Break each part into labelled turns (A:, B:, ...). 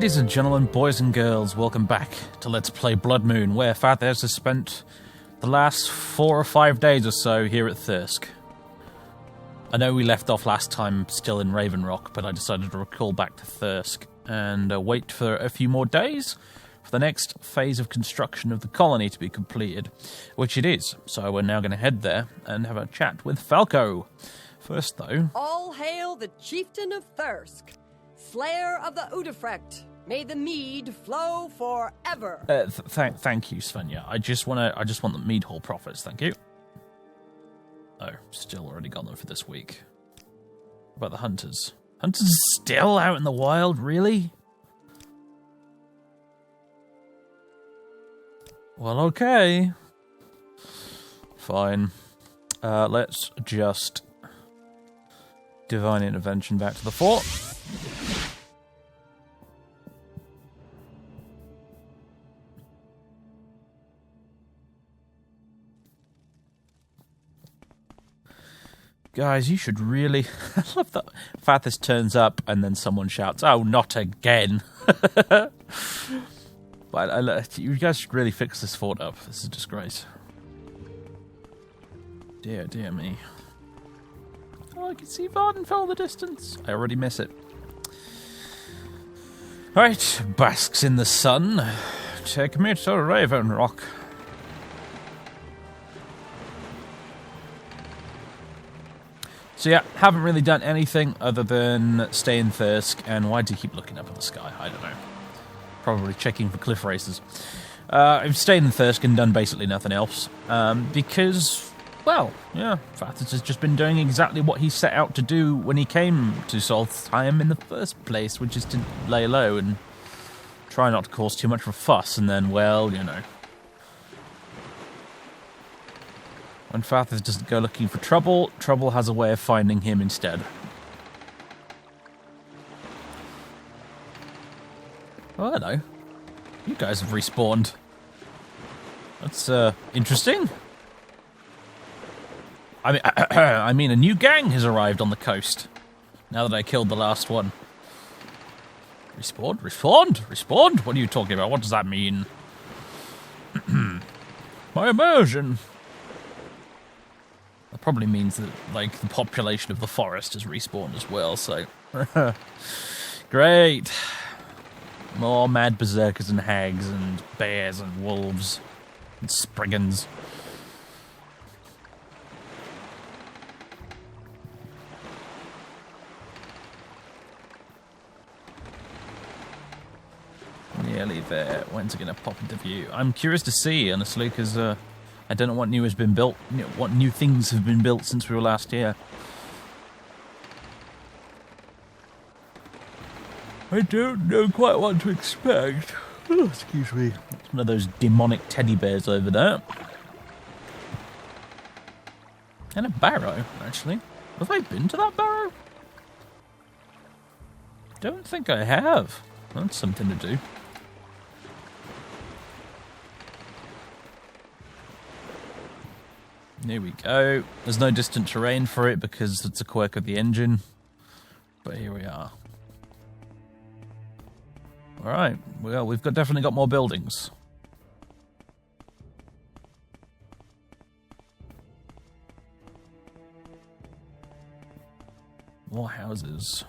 A: Ladies and gentlemen, boys and girls, welcome back to Let's Play Bloodmoon, where Sethandas has spent the last 4 or 5 days or so here at Thirsk. I know we left off last time still in Raven Rock, but I decided to recall back to Thirsk and wait for a few more days for the next phase of construction of the colony to be completed, which it is. So we're now going to head there and have a chat with Falco. First, though...
B: All hail the chieftain of Thirsk, slayer of the Uvirith. May the mead flow forever.
A: Thank you, Svenja. I just want the mead hall profits, thank you. Oh, still already got them for this week. What about the hunters? Hunters are still out in the wild, really? Well, okay. Fine. Let's just divine intervention back to the fort. Guys, you should really... I love that Fathers turns up and then someone shouts, "Oh, not again." But you guys should really fix this fort up. This is a disgrace. Dear, dear me. Oh, I can see Vardenfell in the distance. I already miss it. Right, basks in the sun. Take me to Raven Rock. So yeah, haven't really done anything other than stay in Thirsk, and why do you keep looking up at the sky? I don't know. Probably checking for cliff races. I've stayed in Thirsk and done basically nothing else, because, well, yeah, Fathers has just been doing exactly what he set out to do when he came to Solstheim in the first place, which is to lay low and try not to cause too much of a fuss, and then, well, you know. When Fathers doesn't go looking for trouble, trouble has a way of finding him instead. Oh, hello. You guys have respawned. That's, interesting. I mean, a new gang has arrived on the coast. Now that I killed the last one. Respawned? Respawned? Respawned? What are you talking about? What does that mean? My immersion. That probably means that, like, the population of the forest has respawned as well, so... Great! More mad berserkers and hags and bears and wolves and spriggans. Nearly there. When's it going to pop into view? I'm curious to see, honestly, because... I don't know what new has been built, what new things have been built since we were last here. I don't know quite what to expect. Oh, excuse me. It's one of those demonic teddy bears over there. And a barrow, actually. Have I been to that barrow? Don't think I have. That's something to do. Here we go. There's no distant terrain for it because it's a quirk of the engine. But here we are. Alright, well, we've definitely got more buildings. More houses.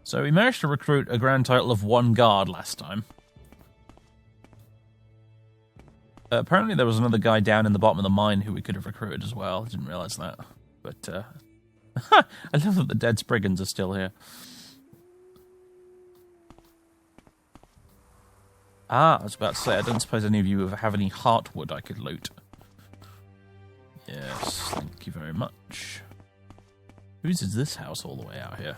A: So we managed to recruit a grand total of 1 guard last time. Apparently there was another guy down in the bottom of the mine who we could have recruited as well. I didn't realise that. But, I love that the dead Spriggans are still here. Ah, I was about to say, I don't suppose any of you have any heartwood I could loot. Yes, thank you very much. Whose is this house all the way out here?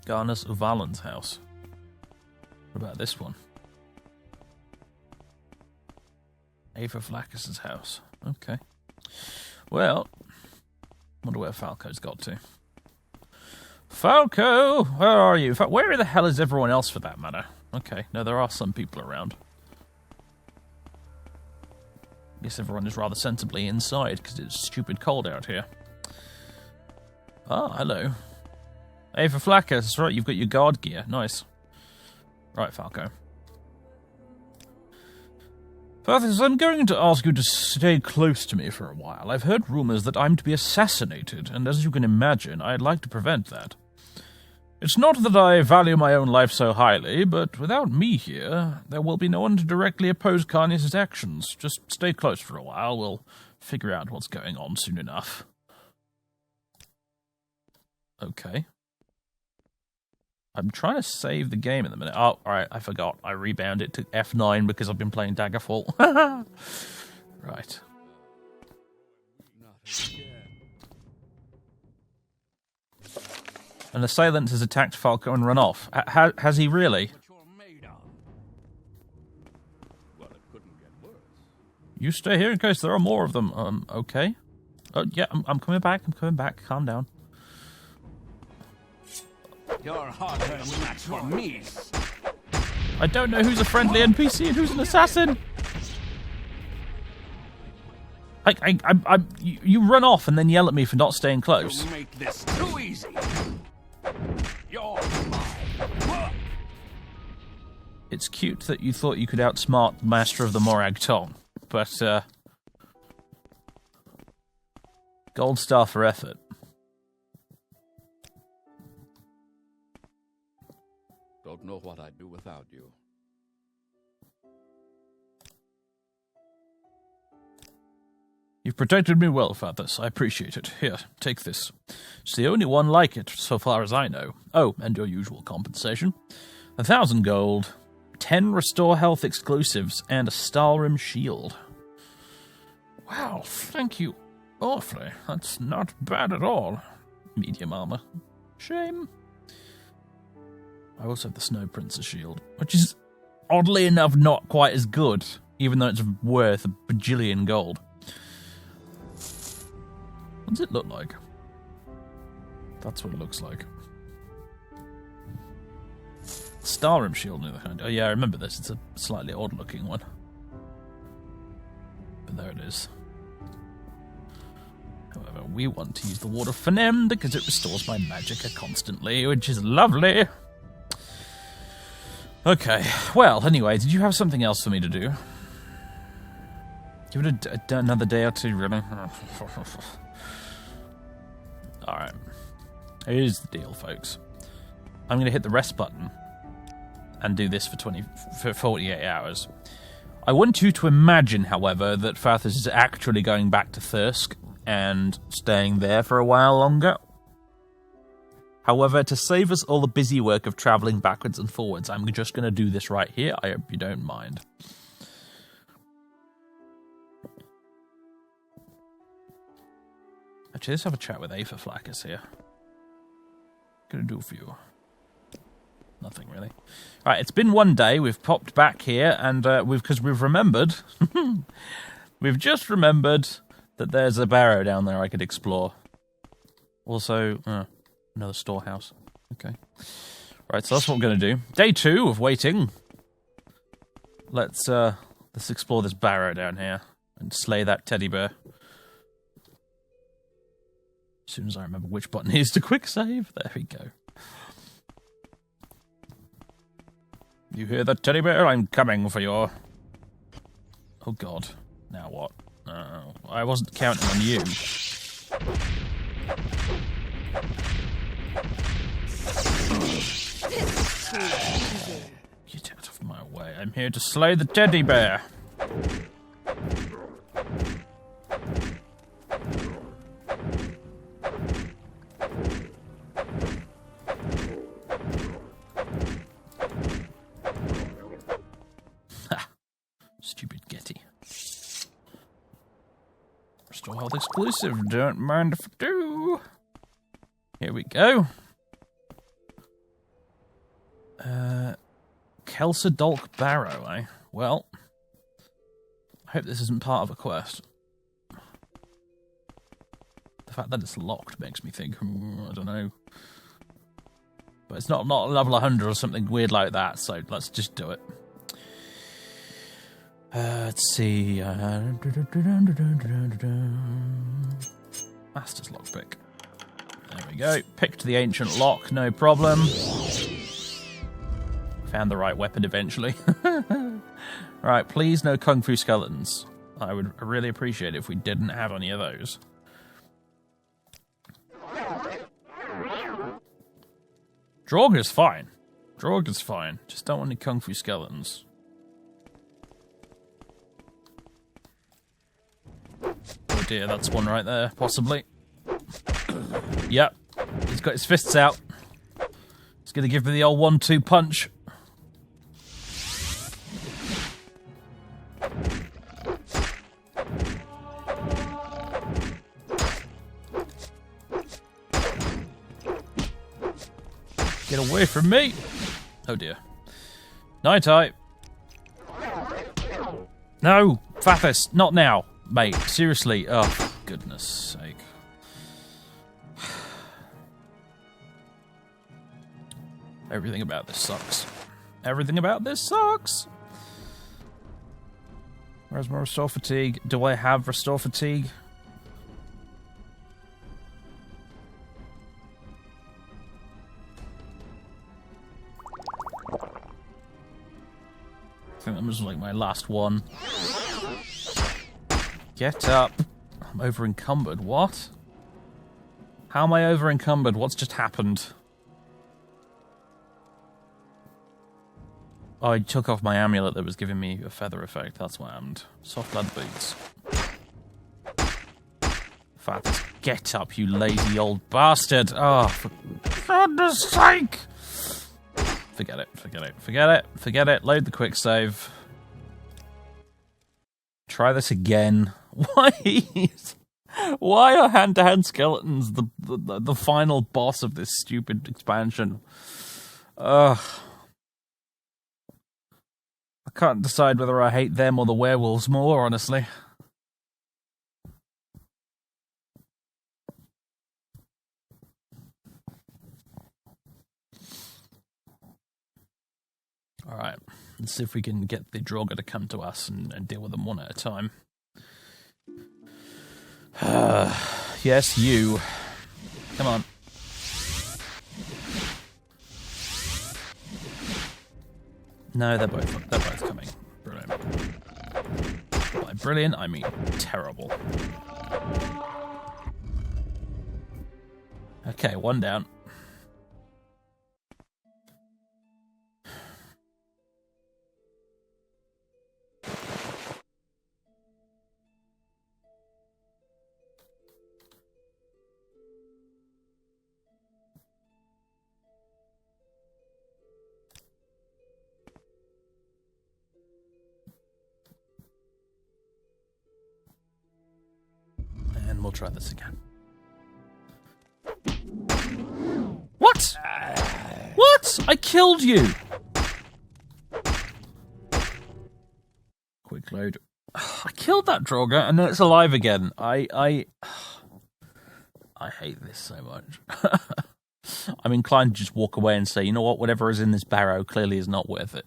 A: Garnus Uvalan's house. What about this one? Ava Flacus's house. Okay. Well, wonder where Falco's got to. Falco! Where are you? Where the hell is everyone else for that matter? Okay, no, there are some people around. I guess everyone is rather sensibly inside because it's stupid cold out here. Ah, hello. Hey, for Flacker, that's right, you've got your guard gear. Nice. Right, Falco. Fathers, I'm going to ask you to stay close to me for a while. I've heard rumors that I'm to be assassinated, and as you can imagine, I'd like to prevent that. It's not that I value my own life so highly, but without me here, there will be no one to directly oppose Carnius' actions. Just stay close for a while, we'll figure out what's going on soon enough. Okay. I'm trying to save the game in a minute. Oh, alright, I forgot. I rebound it to F9 because I've been playing Daggerfall. Right. An assailant has attacked Falco and run off. Has he really? You stay here in case there are more of them. Okay. Oh, yeah, I'm coming back. I'm coming back. Calm down.
C: Your hard-earned match for me.
A: I don't know who's a friendly NPC and who's an assassin. You run off and then yell at me for not staying close.
C: You make this too easy. You're mine.
A: It's cute that you thought you could outsmart the master of the Morag Tong, but gold star for effort.
C: Don't know what I'd do without you.
A: You've protected me well, Fathers. I appreciate it. Here, take this. It's the only one like it, so far as I know. Oh, and your usual compensation. 1,000 gold, 10 restore health exclusives, and a Stalrim shield. Wow, thank you awfully. That's not bad at all. Medium armor. Shame. I also have the Snow Prince's shield, which is, oddly enough, not quite as good, even though it's worth a bajillion gold. What does it look like? That's what it looks like. Stalrim shield, on the other hand. Oh yeah, I remember this. It's a slightly odd-looking one. But there it is. However, we want to use the Ward of Fenem because it restores my magicka constantly, which is lovely. Okay, well, anyway, did you have something else for me to do? Give it another day or two, really. Alright. Here's the deal, folks. I'm going to hit the rest button and do this for 48 hours. I want you to imagine, however, that Fathers is actually going back to Thirsk and staying there for a while longer. However, to save us all the busy work of travelling backwards and forwards, I'm just going to do this right here. I hope you don't mind. Actually, let's have a chat with Aether Flackers here. Gonna do for you. Nothing really. Alright, it's been one day. We've popped back here, and because we've remembered, we've just remembered that there's a barrow down there I could explore. Also, another storehouse. Okay. Right, so that's what we're gonna do. Day 2 of waiting. Let's explore this barrow down here and slay that teddy bear. As soon as I remember which button is to quick save. There we go. You hear that, teddy bear? I'm coming for you. Oh god. Now what? I wasn't counting on you. Get out of my way. I'm here to slay the teddy bear. Stupid Getty. Restore health exclusive. Don't mind if I do. Here we go. Kelsa Dolk Barrow, eh? Well, I hope this isn't part of a quest. The fact that it's locked makes me think, I don't know. But it's not level 100 or something weird like that, so let's just do it. Let's see. Master's lockpick. There we go. Picked the ancient lock, no problem. Found the right weapon eventually. Right, please no Kung Fu skeletons. I would really appreciate it if we didn't have any of those. Draugr's fine. Draugr's fine. Just don't want any Kung Fu skeletons. Oh dear, that's one right there, possibly. Yep. He's got his fists out. He's gonna give me the old 1-2 punch. Get away from me! Oh dear. Night-eye. No! Fathis, not now, mate. Seriously. Oh, for goodness sake. Everything about this sucks. Everything about this sucks! Where's my restore fatigue? Do I have restore fatigue? I think that was like my last one. Get up. I'm over encumbered. What? How am I over encumbered? What's just happened? Oh, I took off my amulet that was giving me a feather effect. That's what happened. Soft blood boots. Fathers, get up, you lazy old bastard. Oh, for goodness sake. Forget it, forget it, forget it, forget it. Load the quick save. Try this again. Why are hand-to-hand skeletons the final boss of this stupid expansion? Ugh. I can't decide whether I hate them or the werewolves more, honestly. Alright, let's see if we can get the Draugr to come to us and deal with them one at a time. Yes, you. Come on. No, they're both coming. Brilliant. By brilliant, I mean terrible. Okay, one down. And we'll try this again. What? What? I killed you! Quick load. I killed that Draugr and then it's alive again. I hate this so much. I'm inclined to just walk away and say, you know what, whatever is in this barrow clearly is not worth it.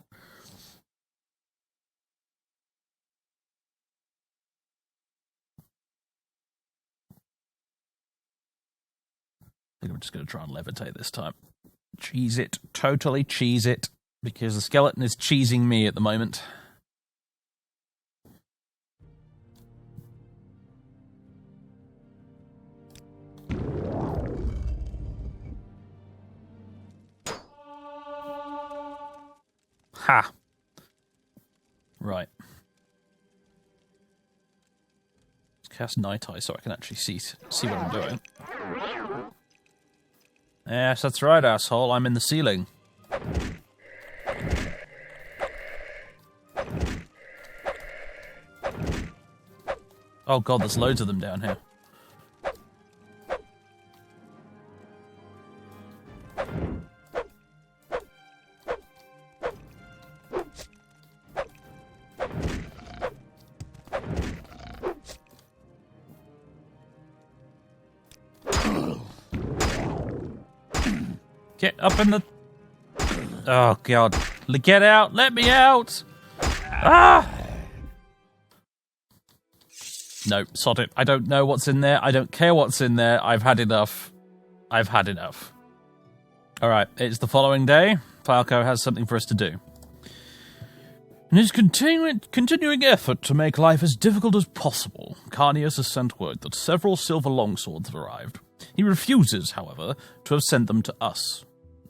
A: I think I'm just going to try and levitate this time. Cheese it. Totally cheese it. Because the skeleton is cheesing me at the moment. Ha! Right. Let's cast Night Eye so I can actually see what I'm doing. Yes, that's right, asshole. I'm in the ceiling. Oh god, there's loads of them down here. Get up in the... Oh, God. Get out! Let me out! Ah! No, sod it. I don't know what's in there. I don't care what's in there. I've had enough. I've had enough. Alright, it's the following day. Falco has something for us to do. In his continuing effort to make life as difficult as possible, Carnius has sent word that several silver longswords have arrived. He refuses, however, to have sent them to us.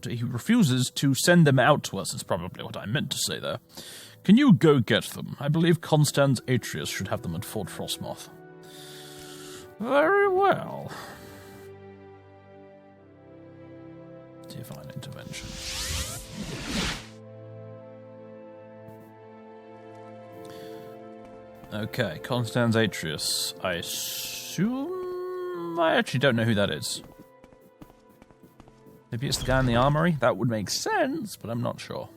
A: He refuses to send them out to us, is probably what I meant to say there. Can you go get them? I believe Constans Atreus should have them at Fort Frostmoth. Very well. Divine intervention. Okay, Constans Atreus. I assume... I actually don't know who that is. Maybe it's the guy in the armory? That would make sense, but I'm not sure.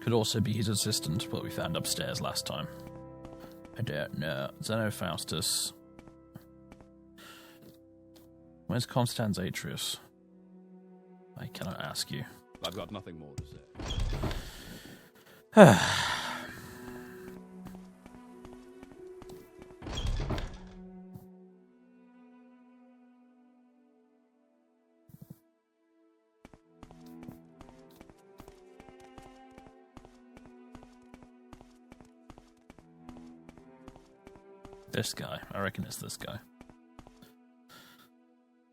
A: Could also be his assistant, what we found upstairs last time. I don't know. Xenofaustus. Where's Constans Atreus? I cannot ask you.
C: I've got nothing more to say.
A: This guy. I reckon it's this guy.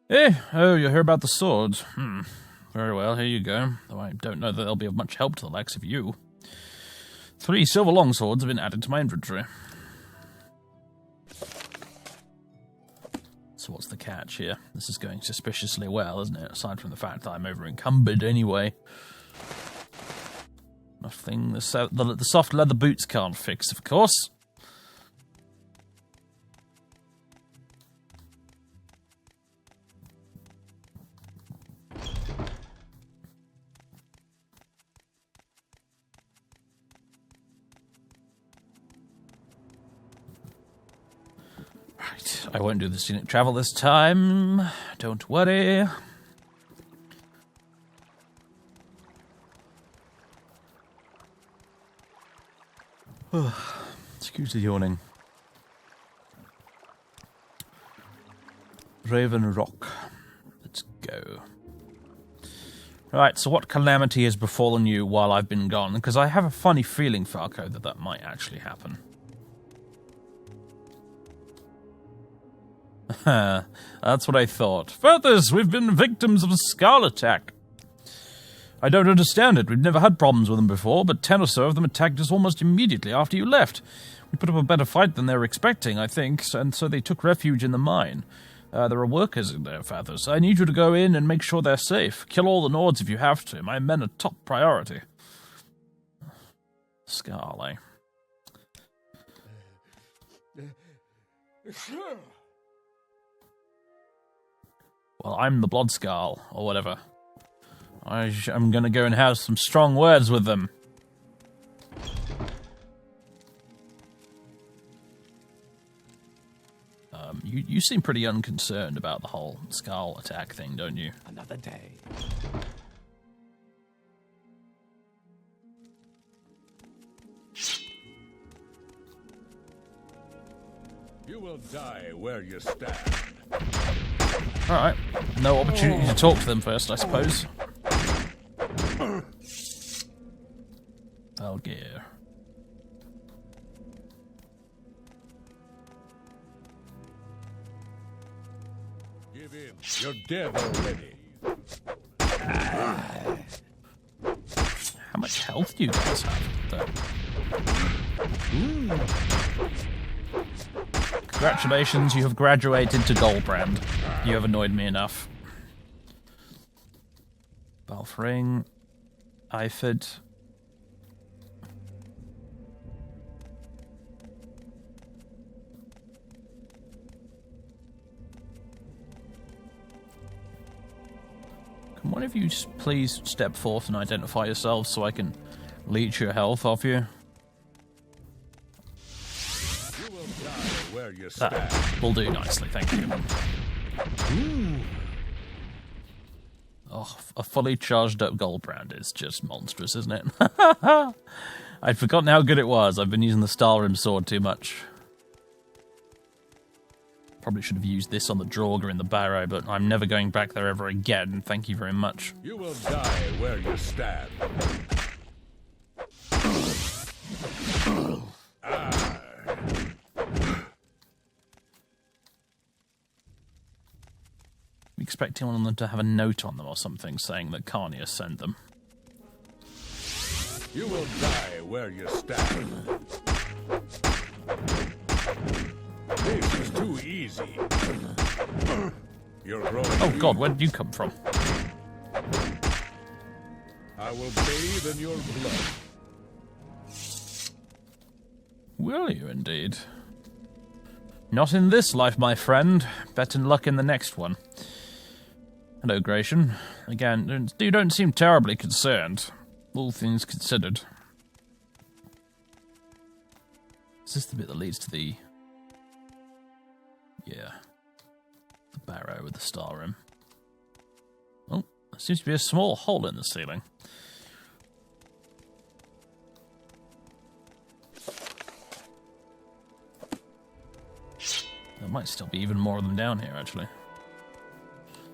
A: Eh, oh, you hear about the swords? Very well, here you go. Though I don't know that they'll be of much help to the likes of you. 3 silver longswords have been added to my inventory. So what's the catch here? This is going suspiciously well, isn't it? Aside from the fact that I'm over-encumbered anyway. Nothing the soft leather boots can't fix, of course. I won't do the scenic travel this time. Don't worry. Excuse the yawning. Raven Rock. Let's go. Right, so what calamity has befallen you while I've been gone? Because I have a funny feeling, Falco, that might actually happen. That's what I thought. Furthers, we've been victims of a Skull attack. I don't understand it. We've never had problems with them before, but 10 or so of them attacked us almost immediately after you left. We put up a better fight than they were expecting, I think, and so they took refuge in the mine. There are workers in there, Furthers. I need you to go in and make sure they're safe. Kill all the Nords if you have to. My men are top priority. Skull, eh? Well, I'm the Bloodskull, or whatever. I'm gonna go and have some strong words with them. You seem pretty unconcerned about the whole Skull attack thing, don't you?
C: Another day. You will die where you stand.
A: Alright. No opportunity to talk to them first, I suppose. Valgeir.
C: Give in. You're dead already.
A: How much health do you guys have, though? Congratulations, you have graduated to Goldbrand. You have annoyed me enough. Balfring. Eiford. Can one of you please step forth and identify yourselves so I can leech your health off you? That will do nicely, thank you. Oh, a fully charged up Goldbrand is just monstrous, isn't it? I'd forgotten how good it was. I've been using the Stalrim sword too much. Probably should have used this on the Draugr in the Barrow, but I'm never going back there ever again. Thank you very much.
C: You will die where you stand.
A: We expect one of them to have a note on them or something saying that Carnia sent them.
C: You will die where you stand. This is too easy. You're growing.
A: Oh God, where did you come from?
C: I will bathe in your blood.
A: Will you indeed? Not in this life, my friend. Better luck in the next one. Hello, Gratian. Again, you don't seem terribly concerned, all things considered. Is this the bit that leads to the... Yeah. The barrow with the star rim. Oh, there seems to be a small hole in the ceiling. There might still be even more of them down here, actually.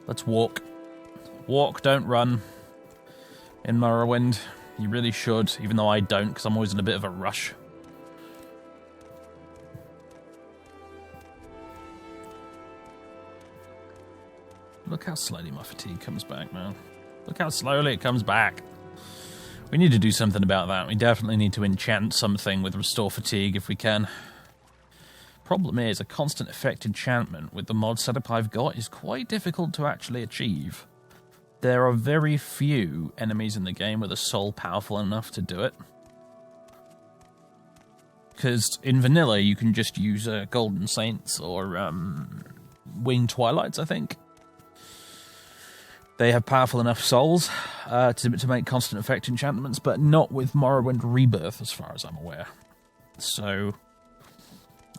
A: Let's walk. Walk, don't run. In Morrowind, you really should, even though I don't, because I'm always in a bit of a rush. Look how slowly my fatigue comes back, man. Look how slowly it comes back. We need to do something about that. We definitely need to enchant something with Restore Fatigue if we can. Problem is, a constant effect enchantment with the mod setup I've got is quite difficult to actually achieve. There are very few enemies in the game with a soul powerful enough to do it. Because in vanilla, you can just use Golden Saints or Winged Twilights, I think. They have powerful enough souls to make constant effect enchantments, but not with Morrowind Rebirth, as far as I'm aware. So,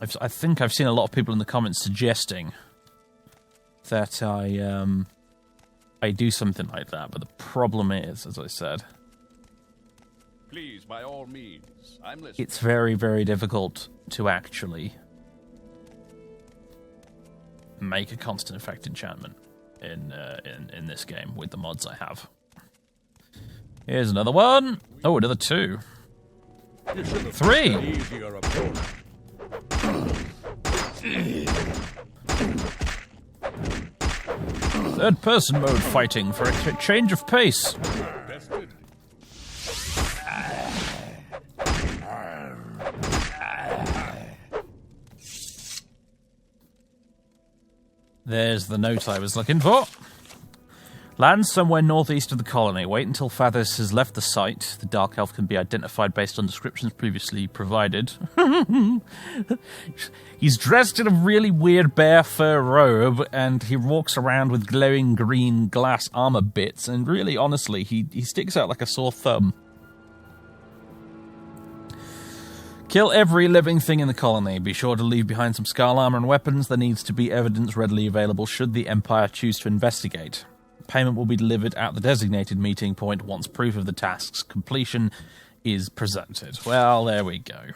A: I think I've seen a lot of people in the comments suggesting that I do something like that, but the problem is, as I said,
C: Please, by all means, I'm listening.
A: it's very, very difficult to actually make a constant effect enchantment in this game with the mods I have. Here's another one. Oh, another two.
C: You should have
A: 3.
C: an easier opponent.
A: Third-person mode fighting for a change of pace.
C: Bested.
A: There's the note I was looking for. Land somewhere northeast of the colony. Wait until Fathers has left the site. The Dark Elf can be identified based on descriptions previously provided. He's dressed in a really weird bear fur robe, and he walks around with glowing green glass armor bits, and really, honestly, he sticks out like a sore thumb. Kill every living thing in the colony. Be sure to leave behind some skull armor and weapons. There needs to be evidence readily available should the Empire choose to investigate. Payment will be delivered at the designated meeting point once proof of the task's completion is presented. Well, there we go.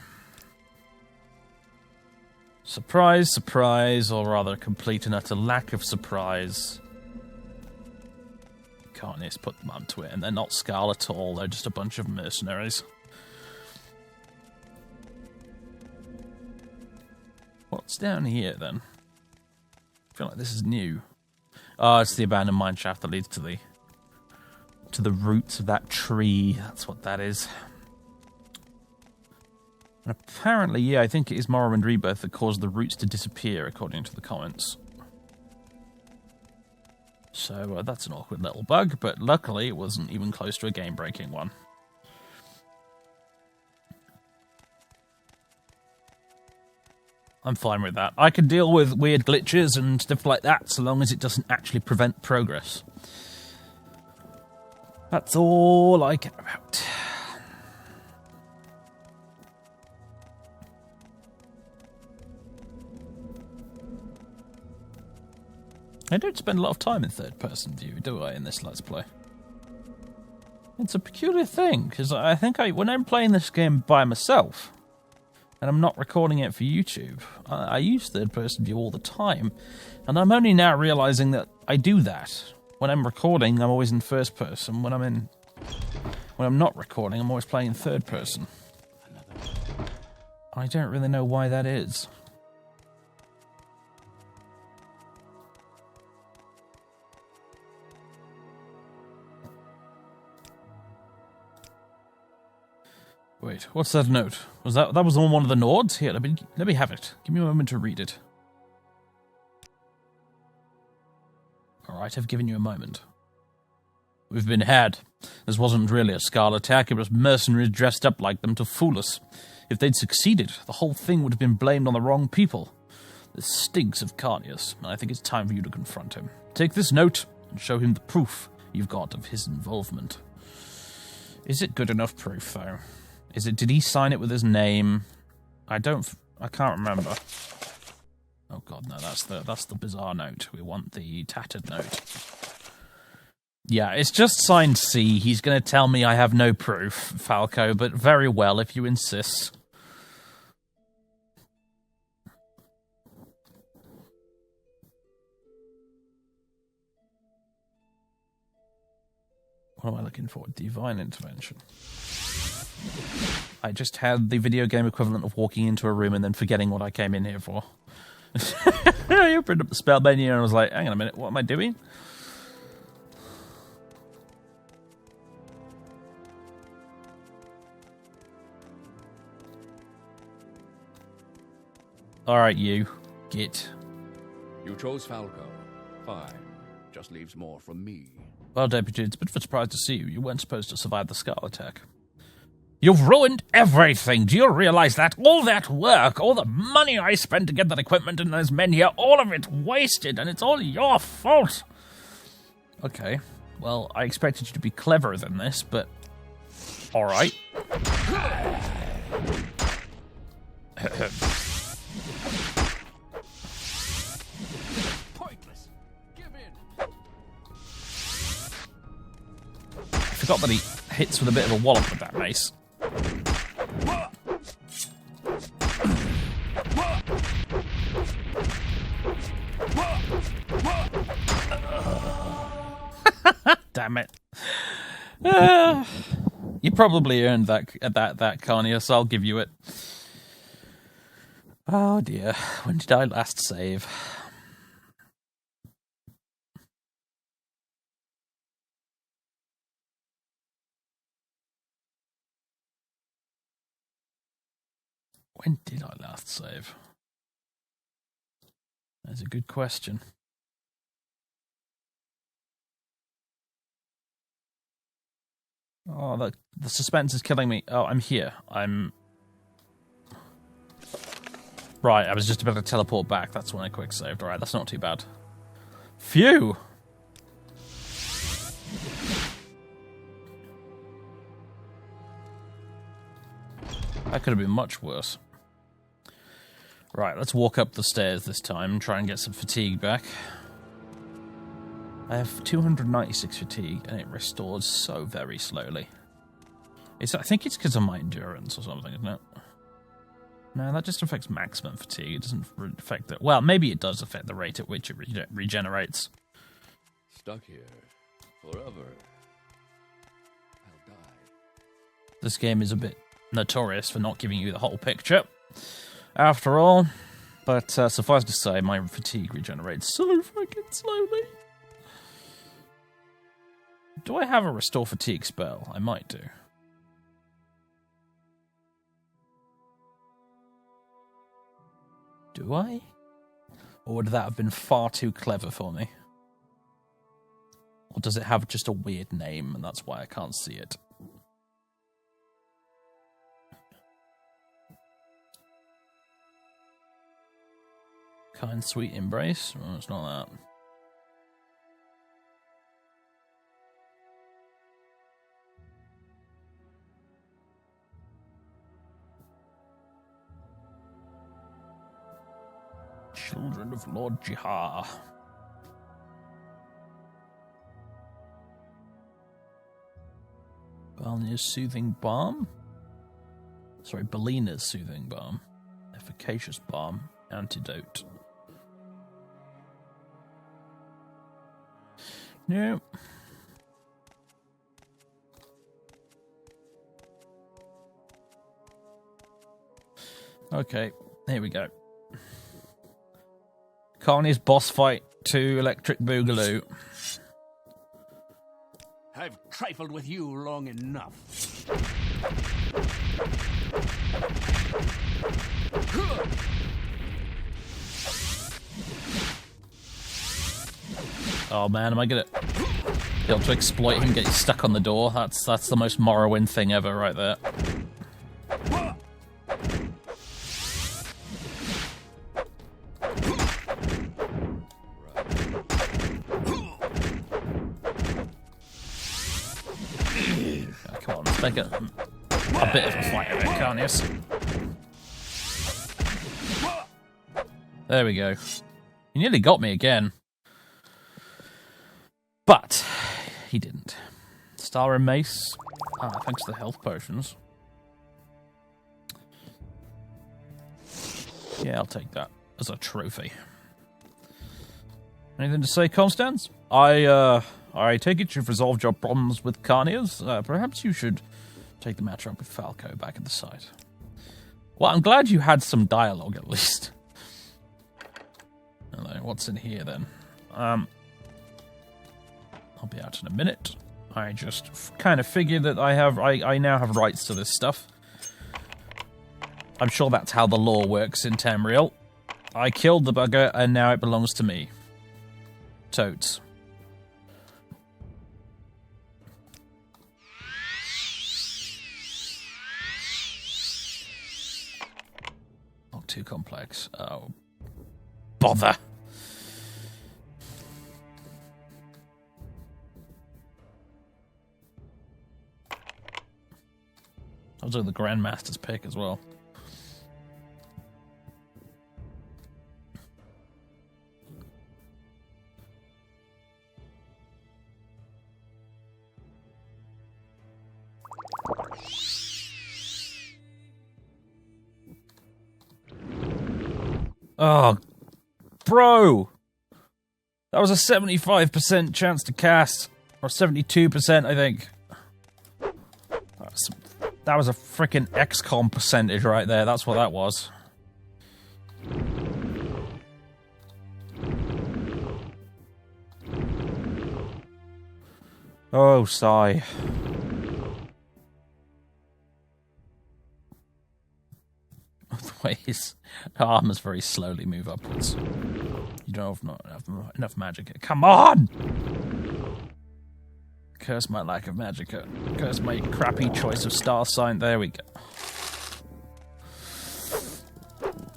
A: Surprise, surprise, or rather complete and utter lack of surprise. Can't just put them onto it, and they're not Skull at all, they're just a bunch of mercenaries. What's down here, then? I feel like this is new. Oh, it's the abandoned mineshaft that leads to the roots of that tree. That's what that is. And apparently, yeah, I think it is Morrowind Rebirth that caused the roots to disappear, according to the comments. So that's an awkward little bug, but luckily it wasn't even close to a game-breaking one. I'm fine with that. I can deal with weird glitches and stuff like that, so long as it doesn't actually prevent progress. That's all I care about. I don't spend a lot of time in third-person view, do I, in this Let's Play? It's a peculiar thing, because I think when I'm playing this game by myself, and I'm not recording it for YouTube. I use third-person view all the time, and I'm only now realizing that I do that. When I'm recording, I'm always in first person. When I'm not recording, I'm always playing in third person. I don't really know why that is. Wait, what's that note? That was on one of the Nords? Here, let me have it. Give me a moment to read it. Alright, I've given you a moment. We've been had. This wasn't really a Skull attack, it was mercenaries dressed up like them to fool us. If they'd succeeded, the whole thing would have been blamed on the wrong people. This stinks of Carnius, and I think it's time for you to confront him. Take this note and show him the proof you've got of his involvement. Is it good enough proof, though? Did he sign it with his name? I can't remember. Oh god, no, that's the bizarre note. We want the tattered note. Yeah, it's just signed C. He's going to tell me I have no proof, Falco, but very well if you insist. What am I looking for? Divine intervention. I just had the video game equivalent of walking into a room and then forgetting what I came in here for. I opened up the spell menu and I was like, hang on a minute, what am I doing? Alright, you. Git.
C: You chose Falco. Fine. Just leaves more from me.
A: Well, Deputy, it's a bit of a surprise to see you. You weren't supposed to survive the Skull attack. You've ruined everything. Do you realize that? All that work, all the money I spent to get that equipment and those men here, all of it wasted, and it's all your fault. Okay. Well, I expected you to be cleverer than this, but... Alright.
C: Pointless. Give in.
A: I forgot that he hits with a bit of a wallop with that mace. Damn it. You probably earned that Carnius, I'll give you it. Oh dear, when did I last save? When did I last save? That's a good question. Oh, the suspense is killing me. Oh, I'm here. Right, I was just about to teleport back. That's when I quick saved. Alright, that's not too bad. Phew! That could have been much worse. Right, let's walk up the stairs this time and try and get some fatigue back. I have 296 fatigue, and it restores so very slowly. I think it's because of my endurance or something, isn't it? No, that just affects maximum fatigue. It doesn't affect the... Well, maybe it does affect the rate at which it regenerates.
C: Stuck here forever. I'll die.
A: This game is a bit notorious for not giving you the whole picture, after all. But suffice to say, my fatigue regenerates so freaking slowly. Do I have a restore fatigue spell? I might do. Do I? Or would that have been far too clever for me? Or does it have just a weird name and that's why I can't see it? Kind sweet embrace? Oh, it's not that. Children of Lord Jihar. Balnir's Soothing Balm? Sorry, Belina's Soothing Balm. Efficacious balm. Antidote. No. Okay, here we go. Carney's boss fight 2 Electric Boogaloo.
C: I've trifled with you long enough.
A: Oh man, am I gonna be able to exploit him getting stuck on the door? That's the most Morrowind thing ever right there. Oh, come on, let's make it a bit of a fight of it, can't you? There we go. He nearly got me again. But he didn't. Star and Mace. Thanks to the health potions. Yeah, I'll take that as a trophy. Anything to say, Constance? I take it you've resolved your problems with Carniers. Perhaps you should take the matter up with Falco back at the site. Well, I'm glad you had some dialogue at least. Hello, what's in here then? I'll be out in a minute. I just kind of figured that I now have rights to this stuff. I'm sure that's how the law works in Tamriel. I killed the bugger and now it belongs to me. Totes. Not too complex. Oh, bother. I was doing the Grandmaster's pick as well. Oh, bro! That was a 75% chance to cast. Or 72%, I think. That was a freaking XCOM percentage right there. That's what that was. Oh, sigh. The way his armors very slowly move upwards. You don't have enough magic. Come on! Curse my lack of magicka. Curse my crappy choice of star sign. There we go.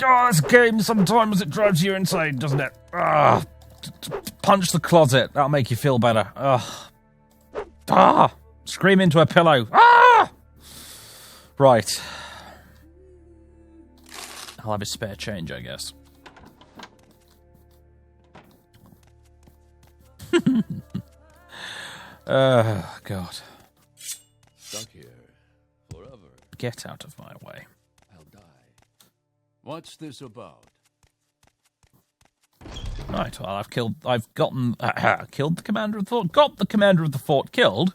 A: Oh, this game sometimes it drives you insane, doesn't it? Punch the closet. That'll make you feel better. Scream into a pillow. Right. I'll have a spare change, I guess. God.
C: Stuck here forever.
A: Get out of my way.
C: I'll die. What's this about?
A: Right, well, I've gotten, killed the commander of the fort, got the commander of the fort killed,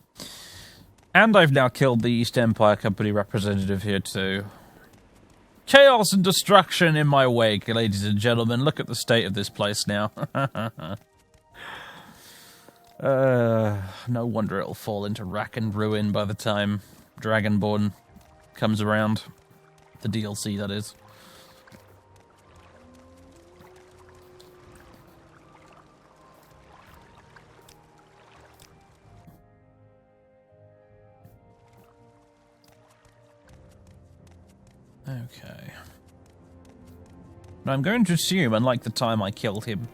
A: and I've now killed the East Empire Company representative here too. Chaos and destruction in my wake, ladies and gentlemen. Look at the state of this place now. No wonder it'll fall into rack and ruin by the time Dragonborn comes around. The DLC, that is. Okay. Now I'm going to assume, unlike the time I killed him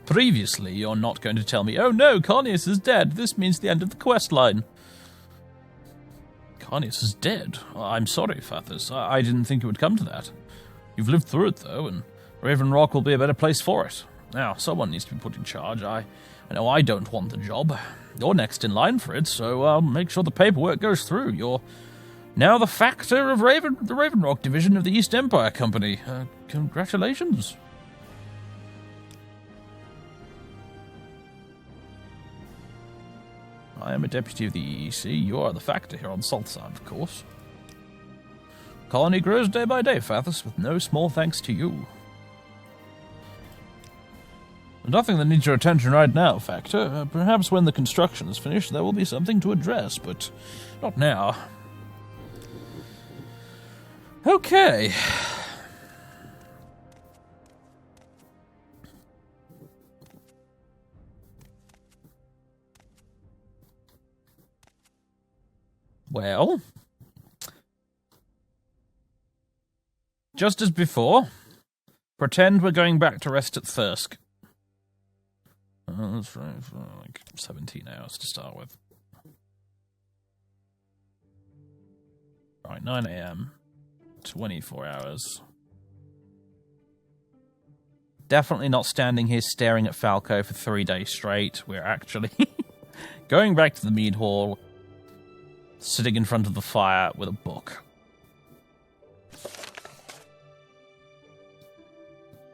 A: previously, you're not going to tell me, oh no, Carnius is dead. This means the end of the quest line. Carnius is dead. I'm sorry, Fathers. I didn't think it would come to that. You've lived through it, though, and Raven Rock will be a better place for it. Now, someone needs to be put in charge. I know I don't want the job. You're next in line for it, so I'll make sure the paperwork goes through. You're Now the Factor of the Ravenrock division of the East Empire Company. Congratulations. I am a deputy of the EEC. You are the Factor here on Saltside, of course. Colony grows day by day, Fathers, with no small thanks to you. Nothing that needs your attention right now, Factor. Perhaps when the construction is finished, there will be something to address, but not now. Okay. Well, just as before, pretend we're going back to rest at Thirsk. That's right, for like 17 hours to start with. Right, 9 AM, 24 hours. Definitely not standing here staring at Falco for 3 days straight. We're actually going back to the mead hall, sitting in front of the fire with a book.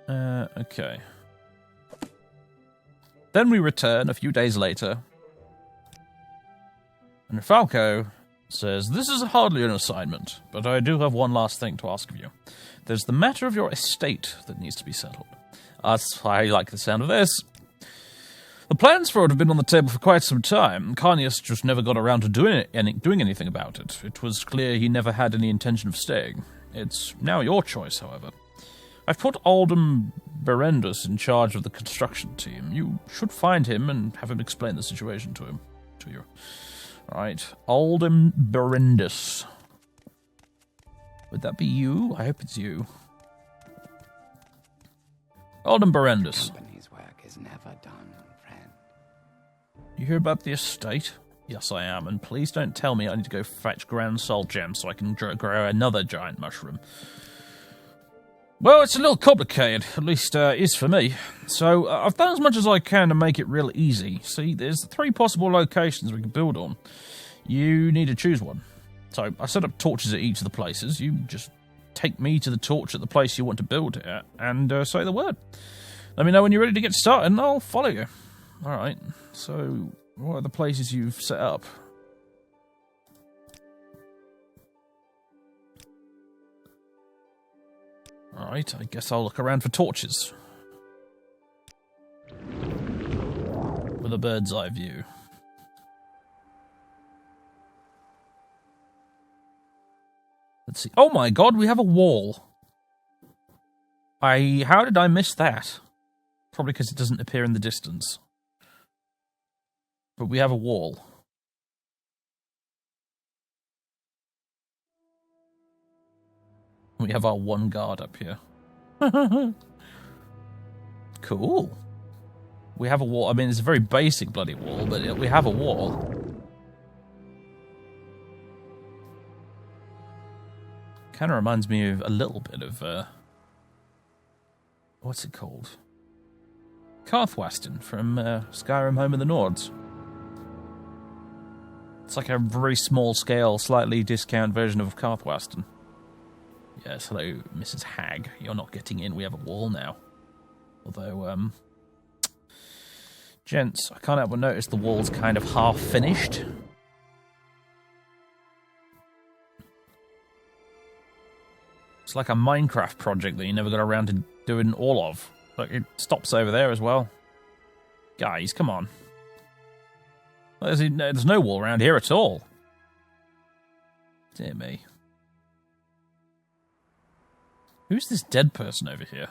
A: Okay. Then we return a few days later, and Falco says, "This is hardly an assignment, but I do have one last thing to ask of you. There's the matter of your estate that needs to be settled." That's why I like the sound of this. "The plans for it have been on the table for quite some time. Carnius just never got around to doing anything about it. It was clear he never had any intention of staying. It's now your choice, however. I've put Aldem Berendus in charge of the construction team. You should find him and have him explain the situation to you. Right, Aldem Berendus. Would that be you? I hope it's you. Aldem Berendus.
D: Company's work is never done, friend.
A: You hear about the estate? Yes, I am, and please don't tell me I need to go fetch Grand Soul Gems so I can grow another giant mushroom. Well, it's a little complicated, at least it is for me. So I've done as much as I can to make it real easy. See, there's 3 possible locations we can build on. You need to choose one. So I set up torches at each of the places. You just take me to the torch at the place you want to build it at, and say the word. Let me know when you're ready to get started, and I'll follow you. Alright, so what are the places you've set up? Alright, I guess I'll look around for torches. With a bird's eye view. Let's see. Oh my god, we have a wall. How did I miss that? Probably because it doesn't appear in the distance. But we have a wall. We have our one guard up here. Cool. We have a wall. I mean, it's a very basic bloody wall, but we have a wall. Kind of reminds me of a little bit of, what's it called? Karthwasten from Skyrim Home of the Nords. It's like a very small scale, slightly discount version of Karthwasten. Yes, hello, Mrs. Hag. You're not getting in. We have a wall now. Although, gents, I can't help but notice the wall's kind of half finished. It's like a Minecraft project that you never got around to doing all of. Look, it stops over there as well. Guys, come on. There's no wall around here at all. Dear me. Who's this dead person over here?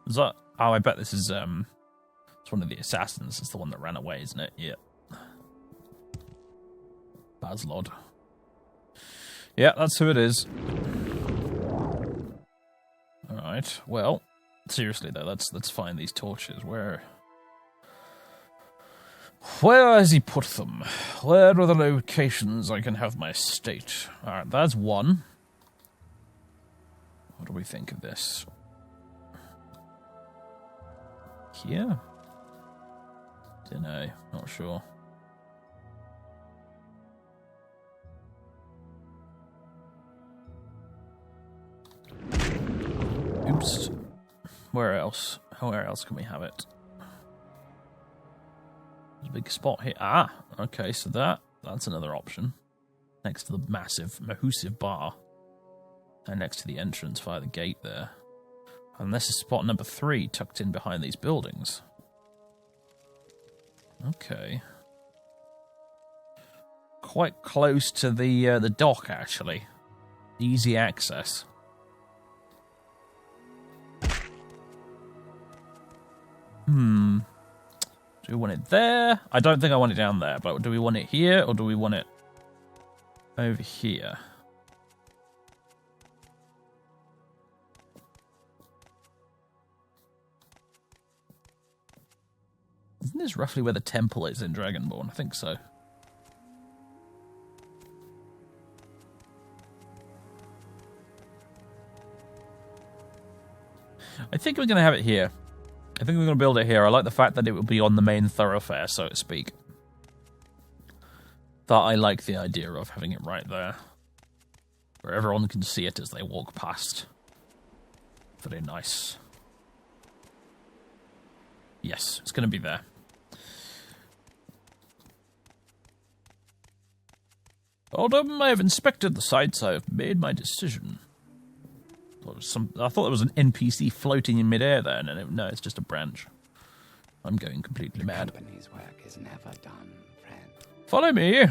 A: Is that... Oh, I bet this is, it's one of the assassins. It's the one that ran away, isn't it? Yeah. Baslod. Yeah, that's who it is. Alright, well, seriously though, let's find these torches. Where has he put them? Where are the locations I can have my estate? Alright, that's one. What do we think of this? Here? Dunno, not sure. cubes. Where else? Where else can we have it? There's a big spot here. Ah, okay, so that's another option. Next to the massive, massive bar. And next to the entrance via the gate there. And this is spot number 3, tucked in behind these buildings. Okay. Quite close to the dock, actually. Easy access. Do we want it there? I don't think I want it down there, but do we want it here, or do we want it over here? Isn't this roughly where the temple is in Dragonborn? I think so. I think we're going to have it here. I think we're going to build it here. I like the fact that it will be on the main thoroughfare, so to speak. That I like the idea of having it right there. Where everyone can see it as they walk past. Very nice. Yes, it's going to be there. Alderman, I have inspected the sites. I have made my decision. I thought there was an NPC floating in midair there. No, it's just a branch. I'm going completely mad.
D: The company's work is never done, friend.
A: Follow me.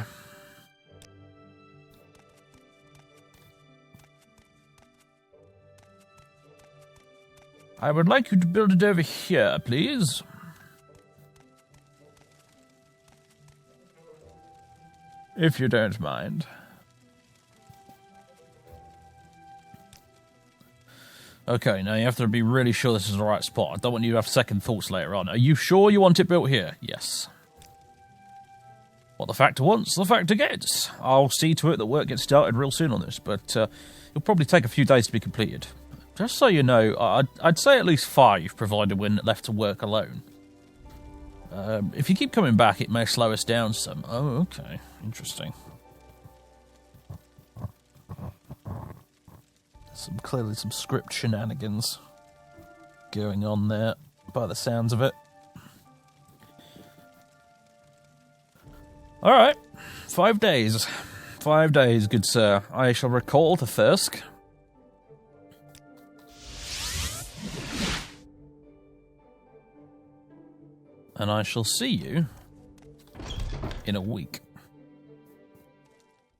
A: I would like you to build it over here, please. If you don't mind. Okay, now you have to be really sure this is the right spot. I don't want you to have second thoughts later on. Are you sure you want it built here? Yes. What the factor wants, the factor gets. I'll see to it that work gets started real soon on this, but it'll probably take a few days to be completed. Just so you know, I'd say at least 5, provided we're left to work alone. If you keep coming back, it may slow us down some. Oh, okay. Interesting. Clearly some script shenanigans going on there, by the sounds of it. Alright. 5 days. 5 days, good sir. I shall recall to Thirsk. And I shall see you in a week.